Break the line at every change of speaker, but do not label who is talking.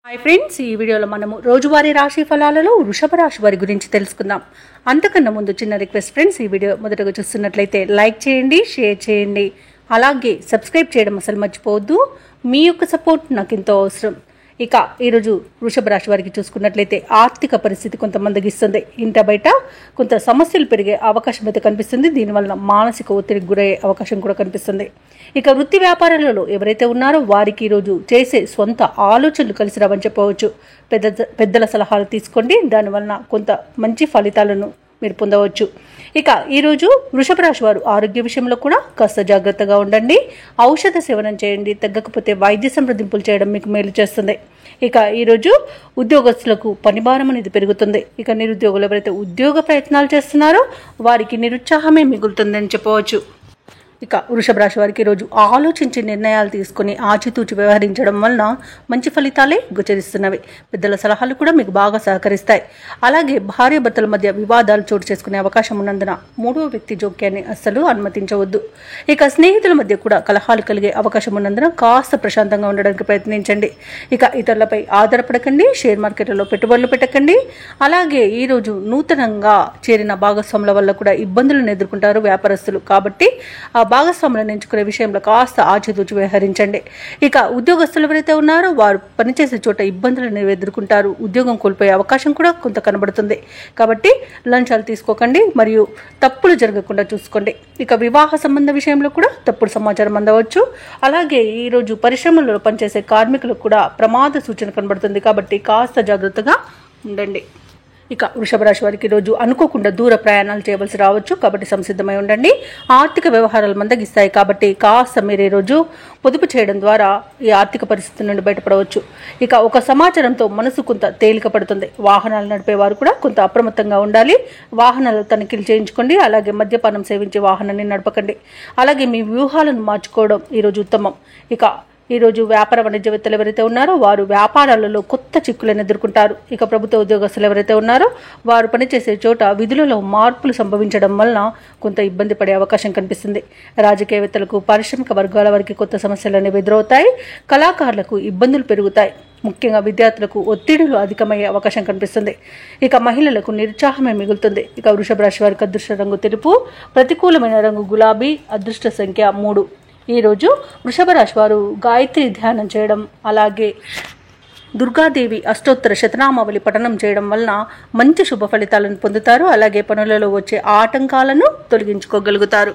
Hi friends, ఈ వీడియోలో మనము రోజువారీ రాశి ఫలాలలో వృషభ రాశి వారి గురించి తెలుసుకుందాం. అంతకన్నా ముందు చిన్న రిక్వెస్ట్ ఫ్రెండ్స్, ఈ వీడియో మొదటగా చూస్తున్నట్లయితే లైక్ చేయండి, షేర్ చేయండి, అలాగే సబ్స్క్రైబ్ చేయడం అసలు మర్చిపోవద్దు. మీ యొక్క సపోర్ట్ నాకు ఎంతో అవసరం. ఇక ఈరోజు వృషభ రాశి వారికి చూసుకున్నట్లయితే ఆర్థిక పరిస్థితి కొంత మందగిస్తుంది. ఇంట బయట కొంత సమస్యలు పెరిగే అవకాశం అయితే కనిపిస్తుంది. దీనివల్ల మానసిక ఒత్తిడికి గురయ్యే అవకాశం కూడా కనిపిస్తుంది. ఇక వృత్తి వ్యాపారాలలో ఎవరైతే ఉన్నారో వారికి ఈరోజు చేసే సొంత ఆలోచనలు కలిసి రావని చెప్పవచ్చు. పెద్దల సలహాలు తీసుకోండి, దానివలన కొంత మంచి ఫలితాలను మీరు పొందవచ్చు. ఇక ఈరోజు వృషభ రాశి వారు ఆరోగ్య విషయంలో కూడా కాస్త జాగ్రత్తగా ఉండండి. ఔషధ సేవనం చేయండి, తగ్గకపోతే వైద్య సంప్రదింపులు చేయడం మీకు మేలు చేస్తుంది. ఇక ఈరోజు ఉద్యోగస్తులకు పనిభారం అనేది పెరుగుతుంది. ఇక నిరుద్యోగులు ఎవరైతే ఉద్యోగ ప్రయత్నాలు చేస్తున్నారో వారికి నిరుత్సాహమే మిగులుతుందని చెప్పవచ్చు. ఇక వృషభ రాశి వారికి ఈరోజు ఆలోచించి నిర్ణయాలు తీసుకుని ఆచితూచి వ్యవహరించడం వలన మంచి ఫలితాలే గోచరిస్తున్నవి. పెద్దల సలహాలు కూడా మీకు బాగా సహకరిస్తాయి. అలాగే భార్యాభర్తల మధ్య వివాదాలు చోటు చేసుకునే అవకాశం ఉన్నందున మూడవ వ్యక్తి జోక్యాన్ని అస్సలు అనుమతించవద్దు. ఇక స్నేహితుల మధ్య కూడా కలహాలు కలిగే అవకాశం ఉన్నందున కాస్త ప్రశాంతంగా ఉండడానికి ప్రయత్నించండి. ఇక ఇతరులపై ఆధారపడకండి, షేర్ మార్కెట్లలో పెట్టుబడులు పెట్టకండి. అలాగే ఈరోజు నూతనంగా చేరిన భాగస్వాముల వల్ల కూడా ఇబ్బందులను ఎదుర్కొంటారు వ్యాపారస్తులు. కాబట్టి ఆ భాగస్వాములను ఎంచుకునే విషయంలో కాస్త ఆచితూచి వ్యవహరించండి. ఇక ఉద్యోగస్తులు ఎవరైతే ఉన్నారో వారు పనిచేసే చోట ఇబ్బందులను ఎదుర్కొంటారు. ఉద్యోగం కోల్పోయే అవకాశం కూడా కొంత కనబడుతుంది. కాబట్టి లంచాలు తీసుకోకండి, మరియు తప్పులు జరగకుండా చూసుకోండి. ఇక వివాహ సంబంధ విషయంలో కూడా తప్పుడు సమాచారం అందవచ్చు. అలాగే ఈరోజు పరిశ్రమలలో పనిచేసే కార్మికులకు కూడా ప్రమాద సూచన కనబడుతుంది. కాబట్టి కాస్త జాగ్రత్తగా ఉండండి. ఇక వృషభ రాశి వారికి ఈరోజు అనుకోకుండా దూర ప్రయాణాలు చేయవలసి రావచ్చు. కాబట్టి సంసిద్ధమై ఉండండి. ఆర్థిక వ్యవహారాలు మందగిస్తాయి. కాబట్టి కాస్త మీరు ఈరోజు పొదుపు చేయడం ద్వారా ఈ ఆర్థిక పరిస్థితి నుండి బయటపడవచ్చు. ఇక ఒక సమాచారంతో మనసు కొంత తేలిక పడుతుంది. వాహనాలు నడిపే వారు కూడా కొంత అప్రమత్తంగా ఉండాలి. వాహనాలు తనిఖీలు చేయించుకోండి. అలాగే మద్యపానం సేవించి వాహనాన్ని నడపకండి. అలాగే మీ వ్యూహాలను మార్చుకోవడం ఈరోజు ఉత్తమం. ఇక ఈరోజు వ్యాపార వాణిజ్యవేత్తలు ఎవరైతే ఉన్నారో వారు వ్యాపారాలలో కొత్త చిక్కులను ఎదుర్కొంటారు. ఇక ప్రభుత్వ ఉద్యోగస్తులు ఎవరైతే ఉన్నారో వారు పనిచేసే చోట విధులలో మార్పులు సంభవించడం వలన కొంత ఇబ్బంది పడే అవకాశం కనిపిస్తుంది. రాజకీయవేత్తలకు, పారిశ్రామిక వర్గాల వారికి కొత్త సమస్యలు అనేవి ఎదురవుతాయి. కళాకారులకు ఇబ్బందులు పెరుగుతాయి. ముఖ్యంగా విద్యార్థులకు ఒత్తిడులు అధికమయ్యే అవకాశం కనిపిస్తుంది. ఇక మహిళలకు నిరుత్సాహమే మిగులుతుంది. ఇక వృషభ రాశి వారికి అదృష్ట రంగు తెలుపు, ప్రతికూలమైన రంగు గులాబీ, అదృష్ట సంఖ్య 3. ఈరోజు వృషభ రాశి వారు గాయత్రి ధ్యానం చేయడం, అలాగే దుర్గాదేవి అష్టోత్తర శతనామావళి పఠనం చేయడం వలన మంచి శుభ ఫలితాలను పొందుతారు. అలాగే పనులలో వచ్చే ఆటంకాలను తొలగించుకోగలుగుతారు.